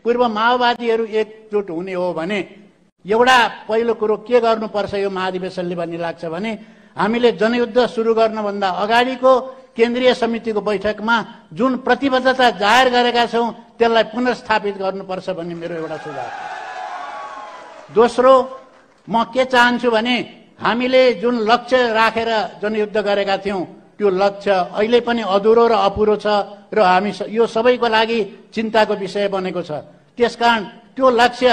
पूर्व माओवादीहरू एकजुट हुने हो भने एउटा पहिलो कुरो के गर्नुपर्छ यो महाधिवेशनले भन्ने लाग्छ भने हामीले जनयुद्ध सुरु गर्नभन्दा अगाडिको केन्द्रीय समितिको बैठकमा जुन प्रतिबद्धता जाहेर गरेका छौं त्यसलाई पुनर्स्थापित गर्नुपर्छ भन्ने मेरो एउटा सुझाव छ। दोस्रो, म के चाहन्छु भने हामीले जुन लक्ष्य राखेर जनयुद्ध गरेका थियौं त्यो लक्ष्य अहिले पनि अधुरो र अपुरो छ र हामी यो सबैको लागि चिन्ताको विषय बनेको छ। त्यसकारण त्यो लक्ष्य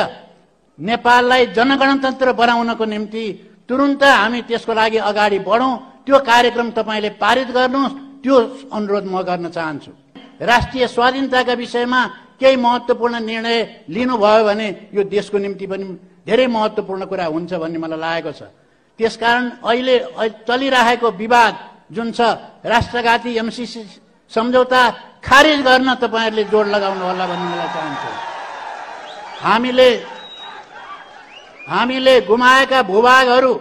नेपाललाई जनगणतन्त्र बनाउनको निम्ति तुरुन्त हामी त्यसको लागि अगाडि बढौं। त्यो कार्यक्रम तपाईले पारित गर्नुहोस्, त्यो अनुरोध म गर्न चाहन्छु। राष्ट्रिय स्वाधीनताका विषयमा केही महत्त्वपूर्ण निर्णय लिनुभयो भने यो देशको निम्ति पनि धेरै महत्त्वपूर्ण कुरा हुन्छ भन्ने मलाई लागेको छ। त्यसकारण अहिले चलिरहेको विवाद जुन छ राष्ट्रघाती एमसीसी सम्झौता खारिज गर्न तपाईहरुले जोड लगाउनु होला भन्ने मलाई चाहन्छु। हामीले गुमाएका भूभागहरू,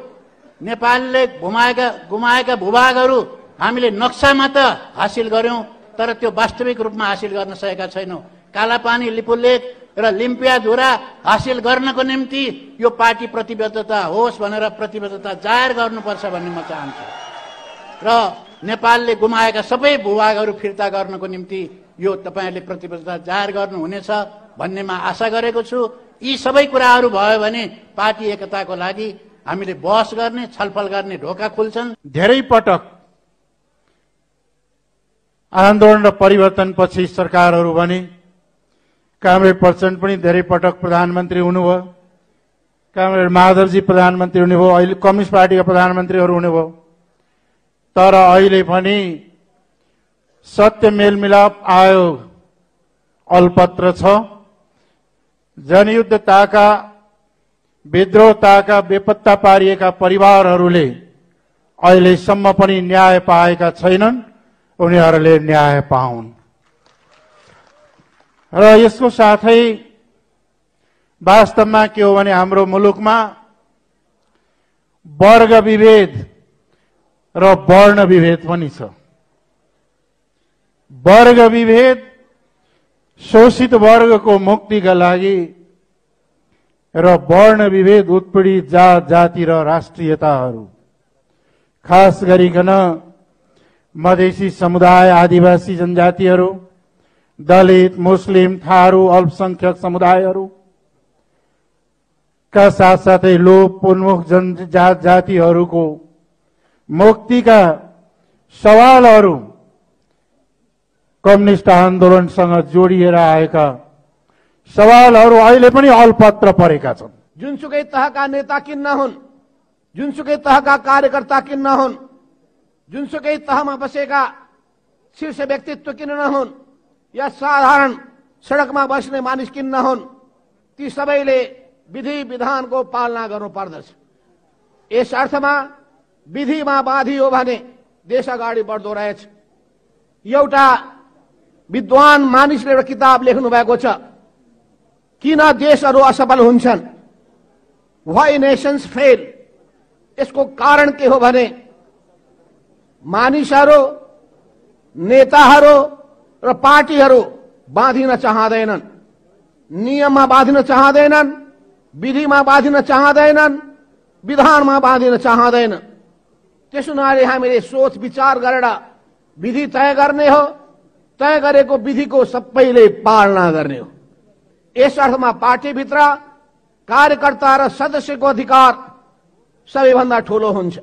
नेपालले गुमाएका भूभागहरू हामीले नक्सामा त हासिल गर्यौं तर त्यो वास्तविक रूपमा हासिल गर्न सकेका छैनौं। कालापानी, लिपुलेख र लिम्पियाधुरा हासिल गर्नको निम्ति यो पार्टी प्रतिबद्धता होस् भनेर प्रतिबद्धता जाहेर गर्नुपर्छ भन्ने म चाहन्छु र नेपालले गुमाएका सबै भूभागहरू फिर्ता गर्नको निम्ति यो तपाईहरुले प्रतिबद्धता जाहेर गर्नुहुनेछ भन्नेमा आशा गरेको छु। यी सबै कुराहरू भयो भने पार्टी एकताको लागि हामीले बहस गर्ने, छलफल गर्ने ढोका खुल्छन्। धेरै पटक आन्दोलन र परिवर्तनपछि सरकारहरू बने। कामरेड प्रचण्ड पनि धेरै पटक प्रधानमन्त्री हुनुभयो, कामरेड माधवजी प्रधानमन्त्री हुनुभयो, अहिले कम्युनिस्ट पार्टीका प्रधानमन्त्रीहरू हुनुभयो। तर अहिले पनि सत्य मेलमिलाप आयोग अलपत्र छ। जनयुद्धताका विद्रोहताका बेपत्ता पारिएका परिवारहरूले अहिलेसम्म पनि न्याय पाएका छैनन्। उनीहरूले न्याय पाउन्। र यसको साथै वास्तवमा के हो भने हाम्रो मुलुकमा वर्ग विभेद र वर्ण विभेद पनि छ। वर्ग विभेद शोषित वर्गको मुक्तिका लागि र वर्ण विभेद उत्पीडित जात जाति र राष्ट्रियताहरू, खास गरिकन मधेसी समुदाय, आदिवासी जनजातिहरू, दलित, मुस्लिम, थारू, अल्पसंख्यक समुदायहरू का साथसाथै लोप उन्मुख जनजात जातिहरूको मुक्तिका सवालहरू कम्युनिस्ट आन्दोलनसँग जोडिएर आएका सवालहरू अहिले पनि अल्पत्र परेका छन्। जुनसुकै तहका नेता किन नहुन्, जुनसुकै तहका कार्यकर्ता किन नहुन्, जुनसुकै तहमा बसेका शीर्ष व्यक्तित्व किन नहुन् या साधारण सडकमा बस्ने मानिस किन नहुन्, ती सबैले विधि विधानको पालना गर्नुपर्दछ। यस अर्थमा विधिमा बाधी हो भने देश अगाडि बढ्दो रहेछ। एउटा विद्वान मानिसले एउटा किताब लेख्नु भएको छ, किन देशहरू असफल हुन्छन्, व्हाई नेशन्स फेल। यसको कारण के हो भने मानिसहरू, नेताहरू र पार्टीहरू बाँधिन चाहँदैनन्, नियममा बाँधिन चाहँदैनन्, विधिमा बाँधिन चाहँदैनन्, विधानमा बाँधिन चाहँदैनन्। त्यसो हुनाले हामीले सोच विचार गरेर विधि तय गर्ने हो, तय गरेको विधिको सबैले पालना गर्ने हो। यस अर्थमा पार्टीभित्र कार्यकर्ता र सदस्यको अधिकार सबैभन्दा ठूलो हुन्छ।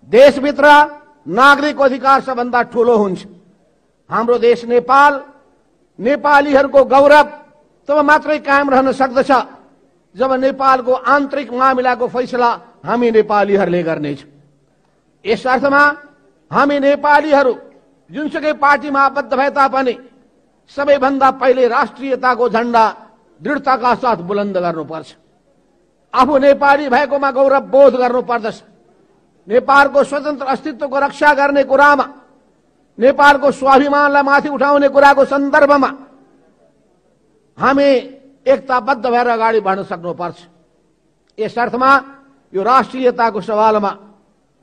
देशभित्र नागरिकको अधिकार सबभन्दा ठूलो हुन्छ। हाम्रो देश नेपाल, नेपालीहरूको गौरव तब मात्रै कायम रहन सक्दछ जब नेपालको आन्तरिक मामिलाको फैसला हामी नेपालीहरूले गर्नेछौँ। यस अर्थमा हामी नेपालीहरू जुनसुकै पार्टीमा आबद्ध भए तापनि सबैभन्दा पहिले राष्ट्रियताको झण्डा दृढताका साथ बुलन्द गर्नुपर्छ। आफू नेपाली भएकोमा गौरव बोध गर्नुपर्दछ। नेपालको स्वतन्त्र अस्तित्वको रक्षा गर्ने कुरामा, नेपालको स्वाभिमानलाई माथि उठाउने कुराको सन्दर्भमा हामी एकताबद्ध भएर अगाडि बढ्न सक्नुपर्छ। यस अर्थमा यो राष्ट्रियताको सवालमा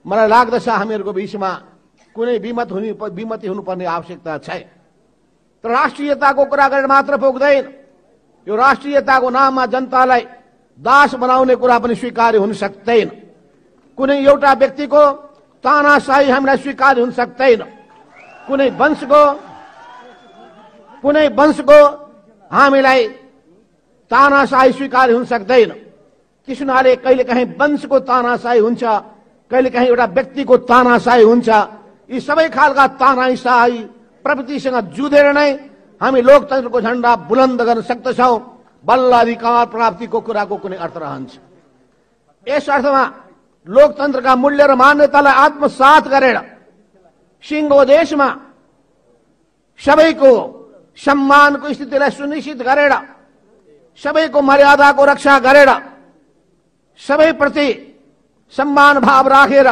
मलाई लाग्दछ हामीहरूको बीचमा कुनै विमति हुनुपर्ने आवश्यकता छैन। तर राष्ट्रियताको कुरा गरेर मात्र पुग्दैन। यो राष्ट्रियताको नाममा जनतालाई दास बनाउने कुरा पनि स्वीकार्य हुन सक्दैन। कुनै एउटा व्यक्तिको तानाशाही हामीलाई स्वीकार्य हुन सक्दैन। कुनै वंशको हामीलाई तानाशाही स्वीकार्य हुन सक्दैन। त्यस हुनाले कहिलेकाहीँ वंशको तानाशाही हुन्छ, कहिलेकाहीँ एउटा व्यक्तिको तानाशाही हुन्छ। यी सबै खालका तानाशाही प्रवृत्तिसँग जुधेर नै हामी लोकतन्त्रको झण्डा बुलन्द गर्न सक्दछौँ। बल्ल अधिकार प्राप्तिको कुराको कुनै अर्थ रहन्छ। यस अर्थमा लोकतन्त्रका मूल्य र मान्यतालाई आत्मसात गरेर सिङ्गो देशमा सबैको सम्मानको स्थितिलाई सुनिश्चित गरेर, सबैको मर्यादाको रक्षा गरेर, सबैप्रति सम्मान भाव राखेर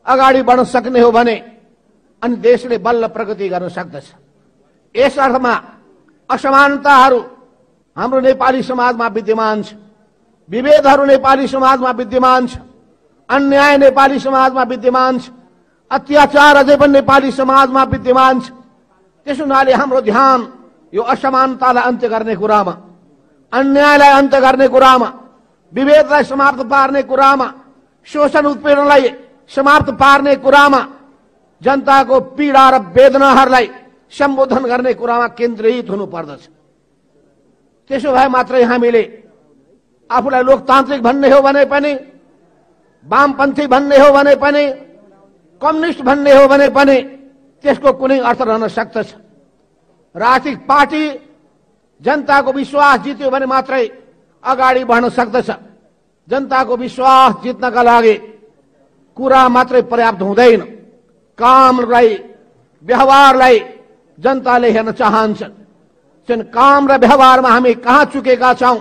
अगाडि बढ्न सक्ने हो भने अनि देशले बल्ल प्रगति गर्न सक्दछ। यस अर्थमा असमानताहरू हाम्रो नेपाली समाजमा विद्यमान छ, विभेदहरू नेपाली समाजमा विद्यमान छ, अन्याय नेपाली समाजमा विद्यमान छ, अत्याचार अझै पनि नेपाली समाजमा विद्यमान छ। त्यस हुनाले हाम्रो ध्यान यो असमानतालाई अन्त्य गर्ने कुरामा, अन्यायलाई अन्त्य गर्ने कुरामा, विभेदलाई समाप्त पार्ने कुरामा, शोषण उत्पीडनलाई समाप्त पार्ने कुरामा, जनताको पीडा र वेदनाहरूलाई सम्बोधन गर्ने कुरामा केन्द्रित हुनुपर्दछ। त्यसो भए मात्रै हामीले आफूलाई लोकतान्त्रिक भन्ने हो भने पनि, वामपन्थी भन्ने हो भने पनि, कम्युनिस्ट भन्ने हो भने पनि त्यसको कुनै अर्थ रहन सक्दछ। राजनीतिक पार्टी जनताको विश्वास जित्यो भने मात्रै अगाडि बढ्न सक्दछ। जनताको विश्वास जित्नका लागि कुरा मात्रै पर्याप्त हुँदैन, कामलाई, व्यवहारलाई जनताले हेर्न चाहन्छन्। काम र व्यवहारमा हामी कहाँ चुकेका छौं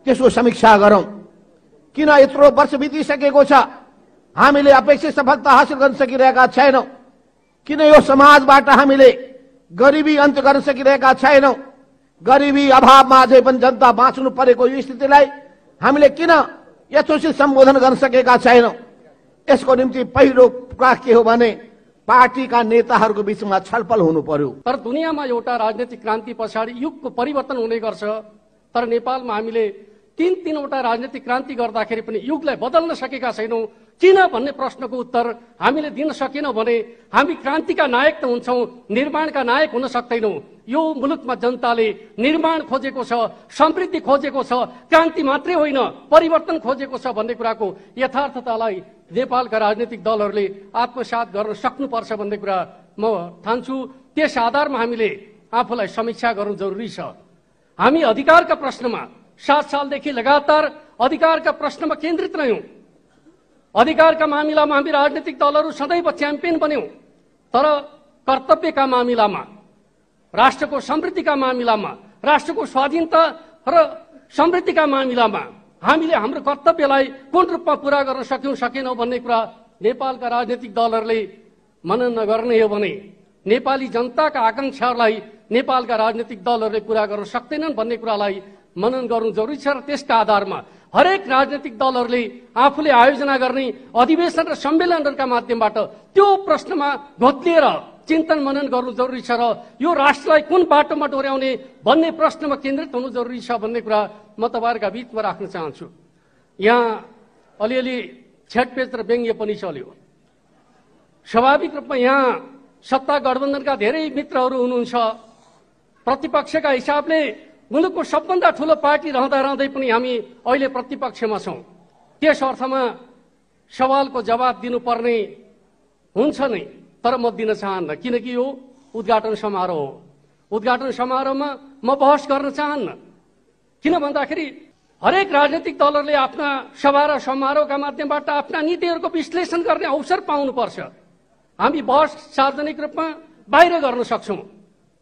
त्यसको समीक्षा गरौं। किन यत्रो वर्ष बितिसकेको छ हामीले अपेक्षित सफलता हासिल गर्न सकिरहेका छैनौं? किन यो समाजबाट हामीले गरिबी अन्त्य गर्न सकिरहेका छैनौं? गरिबी अभावमा अझै पनि जनता बाँच्नु परेको यो स्थितिलाई हामीले किन यथोचित सम्बोधन गर्न सकेका छैनौं? यसको निम्ति पहिलो कुरा के हो भने पार्टीका नेताहरूको बीचमा छलफल हुनु पर्यो। तर दुनियाँमा एउटा राजनीतिक क्रान्ति पछाडि युगको परिवर्तन हुने गर्छ। तर नेपालमा हामीले तीनवटा राजनीतिक क्रान्ति गर्दाखेरि पनि युगलाई बदल्न सकेका छैनौं। किन भन्ने प्रश्नको उत्तर हामीले दिन सकेनौं भने हामी क्रान्तिका नायक त हुन्छौं, निर्माणका नायक हुन सक्दैनौं। यो मुलुकमा जनताले निर्माण खोजेको छ, समृद्धि खोजेको छ, क्रान्ति मात्रै होइन परिवर्तन खोजेको छ भन्ने कुराको यथार्थतालाई नेपालका राजनीतिक दलहरूले आत्मसात गर्न सक्नुपर्छ भन्ने कुरा म ठान्छु। त्यस आधारमा हामीले आफूलाई समीक्षा गर्नु जरुरी छ। हामी अधिकारका प्रश्नमा 7 सालदेखि लगातार अधिकारका प्रश्नमा केन्द्रित रह्यौं। अधिकारका मामिलामा हामी राजनीतिक दलहरू सदैव च्याम्पियन बन्यौं। तर कर्तव्यका मामिलामा, राष्ट्रको समृद्धिका मामिलामा, राष्ट्रको स्वाधीनता र समृद्धिका मामिलामा हामीले हाम्रो कर्तव्यलाई कुन रूपमा पूरा गर्न सक्यौं सकेनौं भन्ने कुरा नेपालका राजनीतिक दलहरूले मनन नगर्ने हो भने नेपाली जनताका आकांक्षाहरूलाई नेपालका राजनीतिक दलहरूले पूरा गर्न सक्दैनन् भन्ने कुरालाई मनन गर्नु जरुरी छ। र त्यसका आधारमा हरेक राजनीतिक दलहरूले आफूले आयोजना गर्ने अधिवेशन र सम्मेलनहरूका माध्यमबाट त्यो प्रश्नमा घोत्लिएर चिन्तन मनन गर्नु जरुरी छ र यो राष्ट्रलाई कुन बाटोमा डोर्याउने भन्ने प्रश्नमा केन्द्रित हुनु जरुरी छ भन्ने कुरा म तपाईहरुका बीचमा राख्न चाहन्छु। यहाँ अलिअलि छेडपेच र व्यङ्ग्य पनि चल्यो। स्वाभाविक रूपमा यहाँ सत्ता गठबन्धनका धेरै मित्रहरू हुनुहुन्छ। प्रतिपक्षका हिसाबले मुलुकको सबभन्दा ठूलो पार्टी रहँदै पनि हामी अहिले प्रतिपक्षमा छौं। त्यस अर्थमा सवालको जवाब दिनुपर्ने हुन्छ नै, तर म दिन चाहन्न किनकि यो उद्घाटन समारोह हो। उद्घाटन समारोहमा म बहस गर्न चाहन्न। किन भन्दाखेरि हरेक राजनीतिक दलहरूले आफ्ना सभा र समारोहका माध्यमबाट आफ्ना नीतिहरूको विश्लेषण गर्ने अवसर पाउनुपर्छ। हामी बहस सार्वजनिक रूपमा बाहिर गर्न सक्छौं,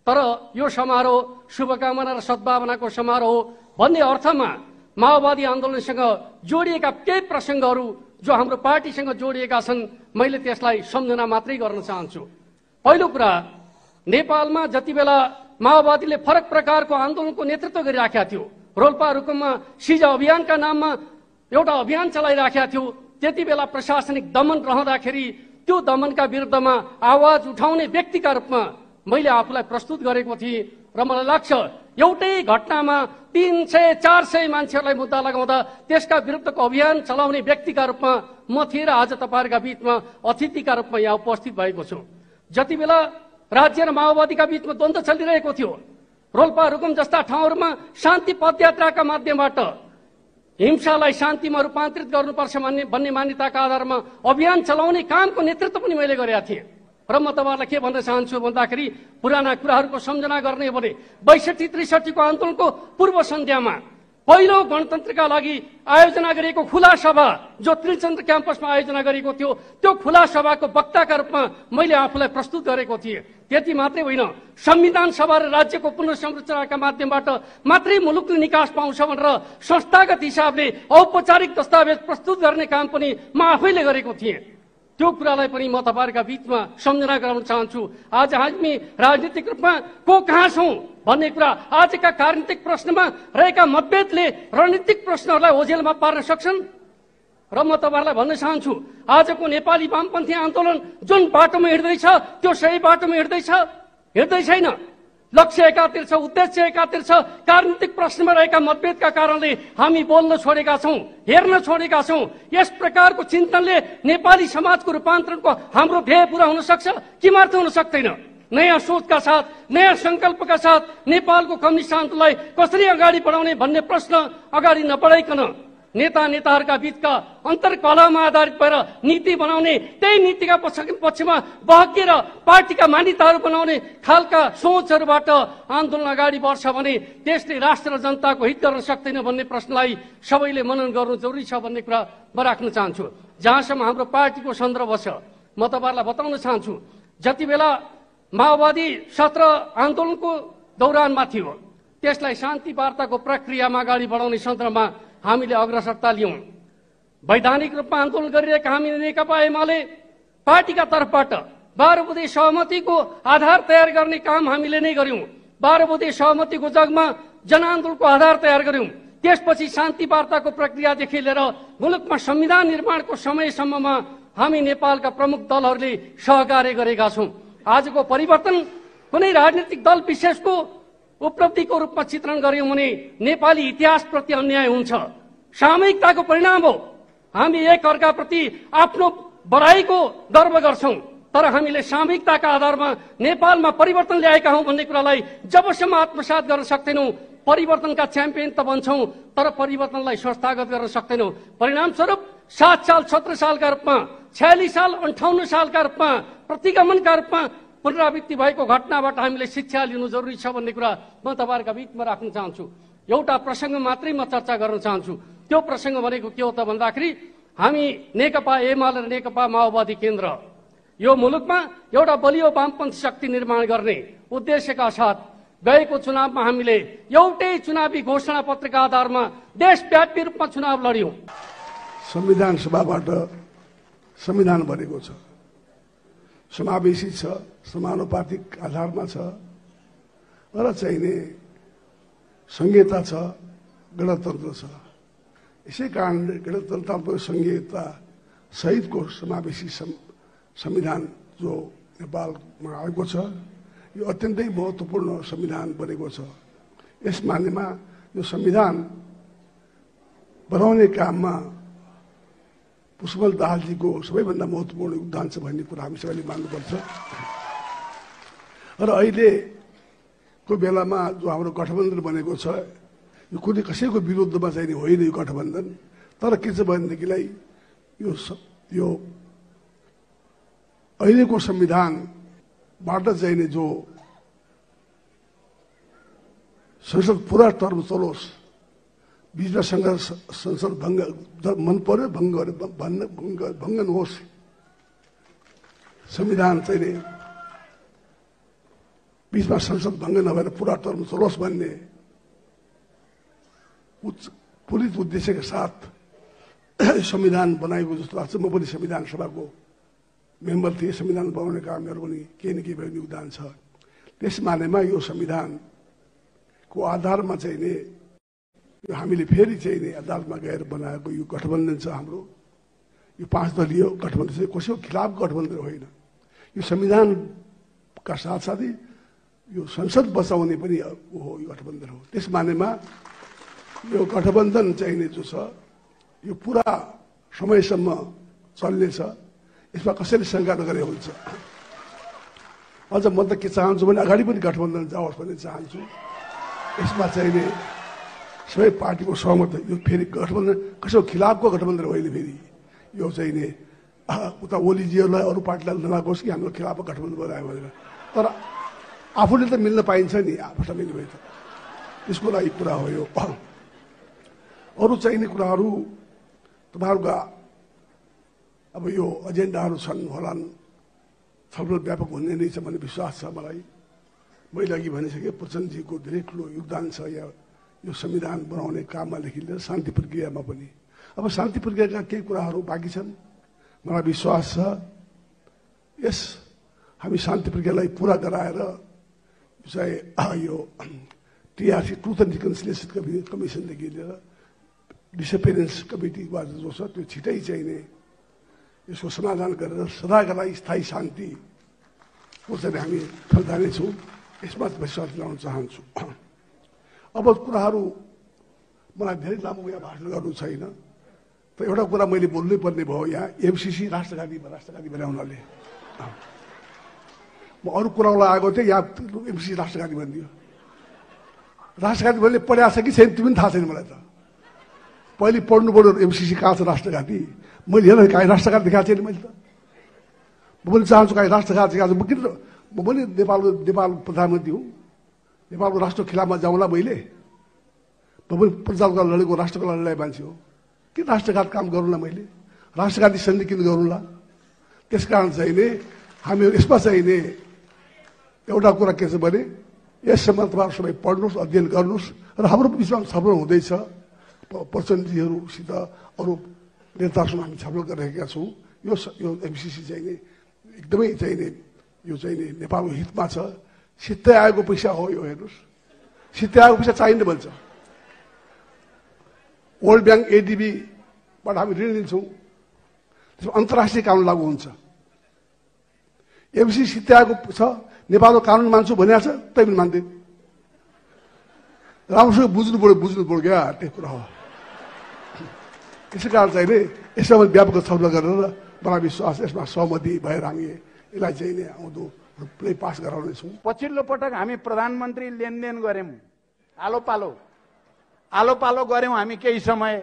तर यो समारोह शुभकामना र सद्भावनाको समारोह भन्ने अर्थमा माओवादी आन्दोलनसँग जोडिएका केही प्रसङ्गहरू जो हाम्रो पार्टीसँग जोडिएका छन् मैले त्यसलाई सम्झना मात्रै गर्न चाहन्छु। पहिलो कुरा, नेपालमा जति बेला माओवादीले फरक प्रकारको आन्दोलनको नेतृत्व गरिराखेका थियो, रोल्पा रुकुममा सिजा अभियानका नाममा एउटा अभियान चलाइराखेका थियो, त्यति बेला प्रशासनिक दमन रहँदाखेरि त्यो दमनका विरुद्धमा आवाज उठाउने व्यक्तिका रूपमा मैले आफूलाई प्रस्तुत गरेको थिएँ र मलाई लाग्छ एउटै घटनामा 300-400 मान्छेहरूलाई मुद्दा लगाउँदा त्यसका विरुद्धको अभियान चलाउने व्यक्तिका रूपमा म थिएँ र आज तपाईँहरूका बीचमा अतिथिका रूपमा यहाँ उपस्थित भएको छु। जति बेला राज्य र माओवादीका बीचमा द्वन्द्व चलिरहेको थियो, रोल्पा रुकुम जस्ता ठाउँहरूमा शान्ति पदयात्राका माध्यमबाट हिंसालाई शान्तिमा रूपान्तरित गर्नुपर्छ भन्ने मान्यताका आधारमा अभियान चलाउने कामको नेतृत्व पनि मैले गरेका थिएँ। र म तपाईँहरूलाई के भन्न चाहन्छु भन्दाखेरि पुराना कुराहरूको सम्झना गर्ने भने 62-63 को आन्दोलनको पूर्व सन्ध्यामा पहिलो गणतन्त्रका लागि आयोजना गरिएको खुला सभा जो त्रिचन्द्र क्याम्पसमा आयोजना गरिएको थियो, त्यो खुला सभाको वक्ताका रूपमा मैले आफूलाई प्रस्तुत गरेको थिएँ। त्यति मात्रै होइन, संविधान सभा र राज्यको पुनर्संरचनाका माध्यमबाट मात्रै मुलुकले निकास पाउँछ भनेर संस्थागत हिसाबले औपचारिक दस्तावेज प्रस्तुत गर्ने काम पनि म आफैले गरेको थिएँ। त्यो कुरालाई पनि म तपाईँहरूका बीचमा सम्झना गराउन चाहन्छु। आज हामी राजनीतिक रूपमा को कहाँ छौँ भन्ने कुरा आजका राजनीतिक प्रश्नमा रहेका मतभेदले रणनीतिक प्रश्नहरूलाई ओझेलमा पार्न सक्छन्। र म तपाईँहरूलाई भन्न चाहन्छु, आजको नेपाली वामपन्थी आन्दोलन जुन बाटोमा हिँड्दैछ त्यो सही बाटोमा हिँड्दै छैन। लक्ष्य एकातिर छ, उद्देश्य एकातिर छ। राजनीतिक प्रश्नमा रहेका मतभेदका कारणले हामी बोल्न छोडेका छौँ, हेर्न छोडेका छौँ। यस प्रकारको चिन्तनले नेपाली समाजको रूपान्तरणको हाम्रो ध्येय पूरा हुन सक्छ, किमर्थ हुन सक्दैन? नयाँ सोचका साथ, नयाँ संकल्पका साथ नेपालको कम्युनिस्ट आन्दोलनलाई कसरी अगाडि बढाउने भन्ने प्रश्न अगाडि नबढाइकन नेताहरूका बीचका अन्तर्कलहमा आधारित भएर नीति बनाउने, त्यही नीतिका पक्षमा बहकिएर पार्टीका मान्यताहरू बनाउने खालका सोचहरूबाट आन्दोलन अगाडि बढ्छ भने त्यसले राष्ट्र र जनताको हित गर्न सक्दैन भन्ने प्रश्नलाई सबैले मनन गर्नु जरुरी छ भन्ने कुरा म राख्न चाहन्छु। जहाँसम्म हाम्रो पार्टीको सन्दर्भ छ, म तपाईँहरूलाई बताउन चाहन्छु, जति बेला माओवादी 17 आन्दोलनको दौरानमा थियो, त्यसलाई शान्ति वार्ताको प्रक्रियामा अगाडि बढाउने सन्दर्भमा हामीले अग्रसरता लियौं। वैधानिक रूपमा आन्दोलन गरिरहेका हामी नेकपा एमाले पार्टीका तर्फबाट 12 बुँदे सहमतिको आधार तयार गर्ने काम हामीले नै गर्यौं। 12 बुँदे सहमतिको जगमा जनआन्दोलनको आधार तयार गर्यौं। त्यसपछि शान्ति वार्ताको प्रक्रियादेखि लिएर मुलुकमा संविधान निर्माणको समयसम्ममा हामी नेपालका प्रमुख दलहरूले सहकार्य गरेका छौं। आजको परिवर्तन कुनै राजनीतिक दल विशेषको उपलब्धिको रूपमा चित्रण गर्यौं भने नेपाली इतिहासप्रति अन्याय हुन्छ, सामूहिकताको परिणाम हो। हामी एक अर्काप्रति आफ्नो बढाइको गर्व गर्छौं, तर हामीले सामूहिकताका आधारमा नेपालमा परिवर्तन ल्याएका हौं भन्ने कुरालाई जबसम्म आत्मसात गर्न सक्दैनौं, परिवर्तनका च्याम्पियन त बन्छौं तर परिवर्तनलाई संस्थागत गर्न सक्दैनौं। परिणामस्वरूप 7 साल 17 सालका रूपमा, 46 साल 58 सालका रूपमा, प्रतिगमनका रूपमा पुनरावृत्ति भएको घटनाबाट हामीले शिक्षा लिनु जरुरी छ भन्ने कुरा म तपाईहरुका बीचमा राख्न चाहन्छु। एउटा प्रसंग मात्रै म चर्चा गर्न चाहन्छु। त्यो प्रसंग भनेको के हो त भन्दाखेरि हामी नेकपा एमाले र नेकपा माओवादी केन्द्र यो मुलुकमा एउटा बलियो वामपन्थी शक्ति निर्माण गर्ने उद्देश्यका साथ गएको चुनावमा हामीले एउटै चुनावी घोषणा पत्रका आधारमा देशव्यापी रूपमा चुनाव लड्यौं। संविधान सभाबाट संविधान बनेको छ, समावेशी छ, समानुपातिक आधारमा छ र चाहिने संहिता छ, गणतन्त्र छ। यसै कारणले गणतन्त्रको संहिता सहितको समावेशी संविधान जो नेपालमा आएको छ यो अत्यन्तै महत्त्वपूर्ण संविधान बनेको छ। यस मानेमा यो संविधान बनाउने काममा पुष्पकमल दाहालजीको सबैभन्दा महत्त्वपूर्ण योगदान छ भन्ने कुरा हामी सबैले मान्नुपर्छ। र अहिलेको बेलामा जो हाम्रो गठबन्धन बनेको छ यो कुनै कसैको विरुद्धमा चाहिँ होइन यो गठबन्धन, तर के छ भनेदेखिलाई यो अहिलेको संविधानबाट चाहिने जो संसद पुरा टर्म चलोस्, बीचमा संसद भङ्ग मन पर्यो भङ्ग नहोस्, संविधान चाहिँ बीचमा संसद भङ्ग नभएर पुरा टर्म चलोस् भन्ने पुलिस उद्देश्यका साथ संविधान बनाएको जस्तो लाग्छ। म पनि संविधान सभाको मेम्बर थिएँ, संविधान बनाउने काम मेरो पनि केही न केही योगदान छ। त्यस मानेमा यो संविधानको आधारमा चाहिँ नि हामीले फेरि चाहिँ नि अदालतमा गएर बनाएको यो गठबन्धन छ हाम्रो। यो 5 दलीय गठबन्धन चाहिँ कसैको खिलाफ गठबन्धन होइन। यो संविधानका साथसाथै यो संसद बचाउने पनि हो, यो गठबन्धन हो। त्यस मानेमा यो गठबन्धन चाहिने जो छ यो पुरा समयसम्म चल्नेछ, यसमा कसैले शङ्का नगरे हुन्छ। अझ म त के चाहन्छु भने अगाडि पनि गठबन्धन जाओस् भन्ने चाहन्छु। यसमा चाहिने सबै पार्टीको सहमत, यो फेरि गठबन्धन कसैको खिलाफको गठबन्धन होइन, फेरि यो चाहिने उता ओलीजीहरूलाई अरू पार्टीलाई नलागोस् कि हाम्रो खिलाफको गठबन्धन बनायो भनेर। तर आफूले त मिल्न पाइन्छ नि, आफूलाई मिल्नु भयो त, त्यसको लागि कुरा हो यो। अरू चाहिने कुराहरू तपाईँहरूका अब यो एजेन्डाहरू छन् होलान्, छलफल व्यापक हुने नै छ भन्ने विश्वास छ मलाई। मैले अघि भनिसकेँ प्रचण्डजीको धेरै ठुलो योगदान छ यो संविधान बनाउने काममादेखि लिएर शान्ति प्रक्रियामा पनि। अब शान्ति प्रक्रियाका केही कुराहरू बाँकी छन्, मलाई विश्वास छ यस हामी शान्ति प्रक्रियालाई पुरा गराएर चाहे यो टिआरसी ट्रुथ एन्ड रिकन्सिलिएसन कमिसनदेखि लिएर डिसअपियरेन्स कमिटीबाट जो छ त्यो छिटै चाहिने यसको समाधान गरेर सदाका लागि स्थायी शान्ति चाहिँ हामी फर्कानेछौँ, यसमा विश्वास दिलाउन चाहन्छु। अब कुराहरू मलाई धेरै लामो यहाँ भाषण गर्नु छैन, तर एउटा कुरा मैले बोल्नै पर्ने भयो। यहाँ एमसिसी राष्ट्रघाती बनाउनाले म अरू कुरालाई आएको थिएँ, यहाँ एमसिसी राष्ट्रघाती भनिदियो। राष्ट्रघाती मैले पढाएको छ कि छैन त्यो पनि थाहा छैन मलाई त। पहिले पढ्नु पर्यो एमसिसी कहाँ छ राष्ट्रघाती, मैले हेर काहीँ राष्ट्रघात देखाएको छैन मैले त। म पनि चाहन्छु काहीँ राष्ट्रघात देखाएको छ। म किन म पनि नेपाल प्रधानमन्त्री हुँ, नेपालको राष्ट्रको खिलाफमा जाउँला मैले, म पनि प्रजाको लडेको राष्ट्रको लडाइँ मान्छे हो, किन राष्ट्रघात काम गरौँला मैले, राष्ट्रघाती सन्धि किन गरौँला। त्यसकारण चाहिने हामीहरू यसमा चाहिने एउटा कुरा के छ भने यससम्म तपाईँहरू सबै पढ्नुहोस्, अध्ययन गर्नुहोस् र हाम्रो बिचमा छलफल हुँदैछ। प्रचण्डजीहरूसित अरू नेताहरूसँग हामी छलफल गरिरहेका छौँ। यो एमसिसी चाहिने एकदमै चाहिने यो चाहिने नेपालको हितमा छ। सित्तै आएको पैसा हो यो, हेर्नुहोस् सित्तै आएको पैसा चाहिने भन्छ। वर्ल्ड ब्याङ्क एडिबीबाट हामी ऋण लिन्छौँ, त्यसमा अन्तर्राष्ट्रिय कानुन लागू हुन्छ। एमसिसी सित्तै आएको छ, नेपालको कानुन मान्छु भनेको छ, तै पनि मान्दैन। राम्रोसँग बुझ्नु पऱ्यो क्या, त्यो कुरा हो। त्यसै कारण चाहिँ यसमा व्यापक छलफल गरेर मलाई विश्वास यसमा सहमति भएर हामी यसलाई चाहिँ नि आउँदो रूपले पास गराउनेछौँ। पछिल्लो पटक हामी प्रधानमन्त्री लेनदेन गऱ्यौँ, आलो पालो गऱ्यौँ हामी केही समय।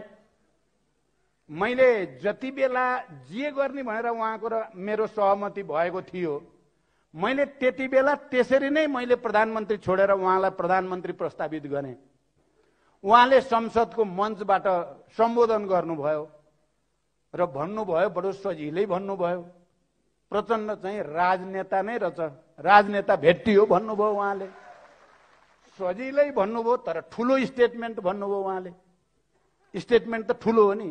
मैले जति बेला जे गर्ने भनेर उहाँको र मेरो सहमति भएको थियो, मैले त्यति बेला त्यसरी नै मैले प्रधानमन्त्री छोडेर उहाँलाई प्रधानमन्त्री प्रस्तावित गरेँ। उहाँले संसदको मञ्चबाट सम्बोधन गर्नुभयो र भन्नुभयो, बडो सजिलै भन्नुभयो, प्रचण्ड चाहिँ राजनेता नै रहेछ, राजनेता भेटियो भन्नुभयो उहाँले। सजिलै भन्नुभयो, तर ठुलो स्टेटमेन्ट भन्नुभयो उहाँले। स्टेटमेन्ट त ठुलो हो नि,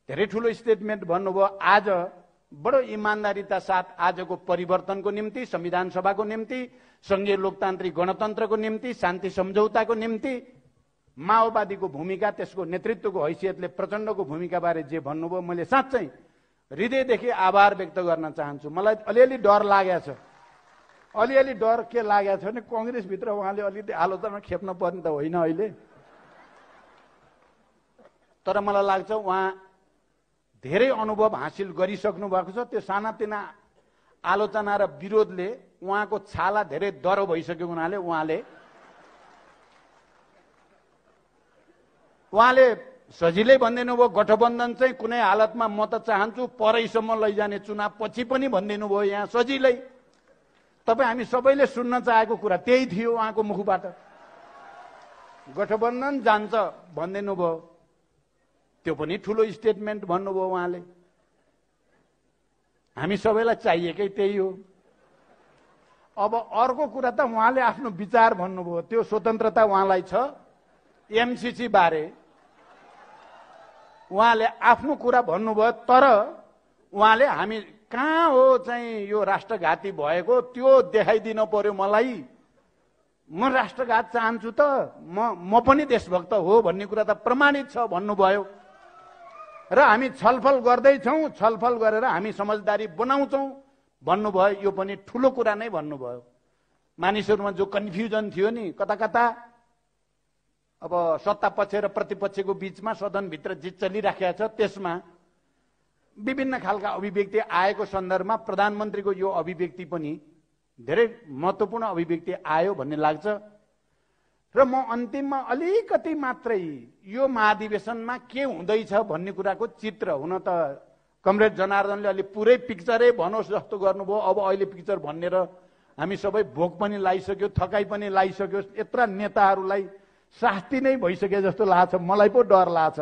धेरै ठुलो स्टेटमेन्ट भन्नुभयो। आज बडो इमान्दारिता साथ आजको परिवर्तनको निम्ति, संविधान सभाको निम्ति, संघीय लोकतान्त्रिक गणतन्त्रको निम्ति, शान्ति सम्झौताको निम्ति माओवादीको भूमिका, त्यसको नेतृत्वको हैसियतले प्रचण्डको भूमिकाबारे जे भन्नुभयो, मैले साँच्चै हृदयदेखि आभार व्यक्त गर्न चाहन्छु। मलाई अलिअलि डर लागेको छ, अलिअलि डर के लागेको छ भने कङ्ग्रेसभित्र उहाँले अलिकति आलोचना खेप्न पर्ने त होइन अहिले, तर मलाई लाग्छ उहाँ धेरै अनुभव हासिल गरिसक्नु भएको छ। त्यो सानातिना आलोचना र विरोधले उहाँको छाला धेरै दह्रो भइसकेको हुनाले उहाँले सजिलै भनिदिनु भयो, गठबन्धन चाहिँ कुनै हालतमा म त चाहन्छु परैसम्म लैजाने, चुनाव पछि पनि भनिदिनु भयो। यहाँ सजिलै तपाईँ हामी सबैले सुन्न चाहेको कुरा त्यही थियो उहाँको मुखबाट, गठबन्धन जान्छ भनिदिनु भयो। त्यो पनि ठुलो स्टेटमेन्ट भन्नुभयो उहाँले। हामी सबैलाई चाहिएकै त्यही हो। अब अर्को कुरा त उहाँले आफ्नो विचार भन्नुभयो, त्यो स्वतन्त्रता उहाँलाई छ। एमसिसी बारे उहाँले आफ्नो कुरा भन्नुभयो, तर उहाँले हामी कहाँ हो चाहिँ यो राष्ट्रघाती भएको त्यो देखाइदिन पर्यो मलाई। म राष्ट्रघात चाहन्छु त, म पनि देशभक्त हो भन्ने कुरा त प्रमाणित छ भन्नुभयो। र हामी छलफल गर्दैछौँ, छलफल गरेर हामी समझदारी बनाउँछौँ, भन्नुभयो, यो पनि ठुलो कुरा नै भन्नुभयो। मानिसहरूमा जो कन्फ्युजन थियो नि, कता कता अब सत्ता पक्ष र प्रतिपक्षको बीचमा सदनभित्र जे चलिराखेको छ त्यसमा विभिन्न खालका अभिव्यक्ति आएको सन्दर्भमा प्रधानमन्त्रीको यो अभिव्यक्ति पनि धेरै महत्त्वपूर्ण अभिव्यक्ति आयो भन्ने लाग्छ। र म अन्तिममा अलिकति मात्रै यो महाधिवेशनमा के हुँदैछ भन्ने कुराको चित्र, हुन त कमरेड जनार्दनले अलि पुरै पिक्चरै भनोस् जस्तो गर्नुभयो। अब अहिले पिक्चर भनेर हामी सबै भोक पनि लागिसक्यो, थकाइ पनि लागिसक्यो, यत्रा नेताहरूलाई शास्ति नै भइसके जस्तो लाग्छ, मलाई पो डर लाग्छ।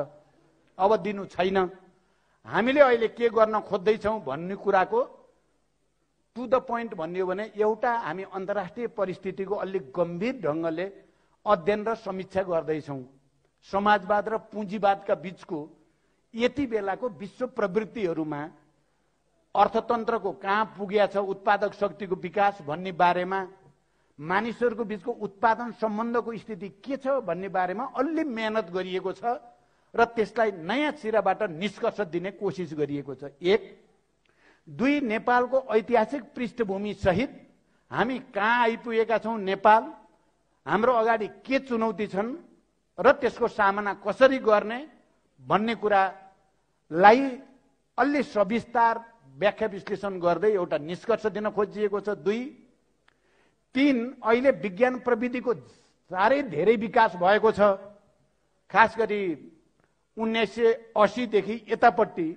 अब दिनु छैन। हामीले अहिले के गर्न खोज्दैछौँ भन्ने कुराको टु द पोइन्ट भनियो भने एउटा हामी अन्तर्राष्ट्रिय परिस्थितिको अलिक गम्भीर ढङ्गले अध्ययन र समीक्षा गर्दैछौँ। समाजवाद र पुँजीवादका बीचको यति बेलाको विश्व प्रवृत्तिहरूमा अर्थतन्त्रको कहाँ पुगेको छ, उत्पादक शक्तिको विकास भन्ने बारेमा, मानिसहरूको बीचको उत्पादन सम्बन्धको स्थिति के छ भन्ने बारेमा अलि मेहनत गरिएको छ र त्यसलाई नयाँ सिराबाट निष्कर्ष दिने कोसिस गरिएको छ। एक, दुई, नेपालको ऐतिहासिक पृष्ठभूमि सहित हामी कहाँ आइपुगेका छौँ, नेपाल हाम्रो अगाडि के चुनौती छन् र त्यसको सामना कसरी गर्ने भन्ने कुरालाई अलि सविस्तार व्याख्या विश्लेषण गर्दै एउटा निष्कर्ष दिन खोजिएको छ। दुई, तीन, अहिले विज्ञान प्रविधिको साह्रै धेरै विकास भएको छ। खास गरी 1980 देखि यतापट्टि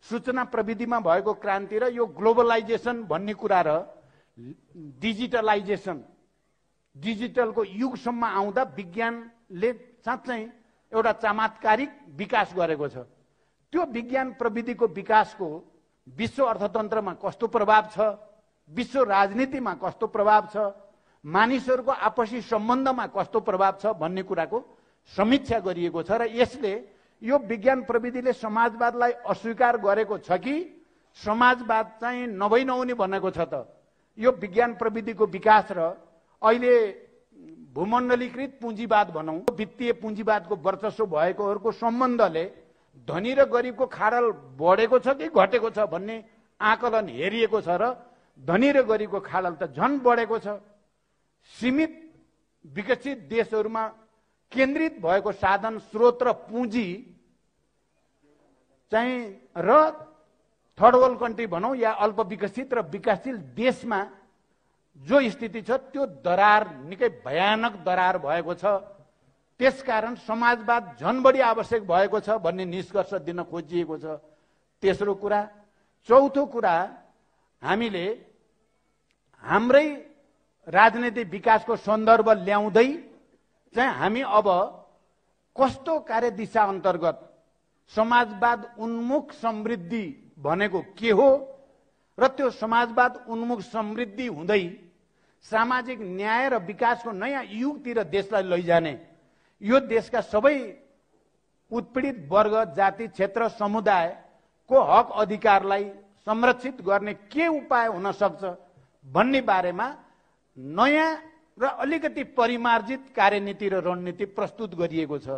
सूचना प्रविधिमा भएको क्रान्ति र यो ग्लोबलाइजेसन भन्ने कुरा र डिजिटलाइजेसन, डिजिटलको युगसम्म आउँदा विज्ञानले साँच्चै एउटा चमत्कारिक विकास गरेको छ। त्यो विज्ञान प्रविधिको विकासको विश्व अर्थतन्त्रमा कस्तो प्रभाव छ, विश्व राजनीतिमा कस्तो प्रभाव छ, मानिसहरूको आपसी सम्बन्धमा कस्तो प्रभाव छ भन्ने कुराको समीक्षा गरिएको छ। र यसले यो विज्ञान प्रविधिले समाजवादलाई अस्वीकार गरेको छ कि समाजवाद चाहिँ नहुने भनेको छ त। यो विज्ञान प्रविधिको विकास र अहिले भूमण्डलीकृत पुँजीवाद भनौँ, वित्तीय पुँजीवादको वर्चस्व भएकोहरूको सम्बन्धले धनी र गरिबको खाडल बढेको छ कि घटेको छ भन्ने आकलन हेरिएको छ र धनी र गरिबको खाडल त झन् बढेको छ। सीमित विकसित देशहरूमा केन्द्रित भएको साधन स्रोत र पुँजी चाहिँ र थर्ड वर्ल्ड कन्ट्री भनौँ या अल्प विकसित र विकासशील देशमा जो स्थिति छ त्यो दरार निकै भयानक दरार भएको छ। त्यसकारण समाजवाद झन् बढी आवश्यक भएको छ भन्ने निष्कर्ष दिन खोजिएको छ। तेस्रो कुरा। चौथो कुरा, हामीले हाम्रै राजनैतिक विकासको सन्दर्भ ल्याउँदै चाहिँ हामी अब कस्तो कार्यदिशा अन्तर्गत समाजवाद उन्मुख समृद्धि भनेको के हो र त्यो समाजवाद उन्मुख समृद्धि हुँदै सामाजिक न्याय र विकासको नयाँ युगतिर देशलाई लैजाने, यो देशका सबै उत्पीडित वर्ग, जाति, क्षेत्र, समुदायको हक अधिकारलाई संरक्षित गर्ने के उपाय हुन सक्छ भन्ने बारेमा नयाँ र अलिकति परिमार्जित कार्यनीति र रणनीति प्रस्तुत गरिएको छ।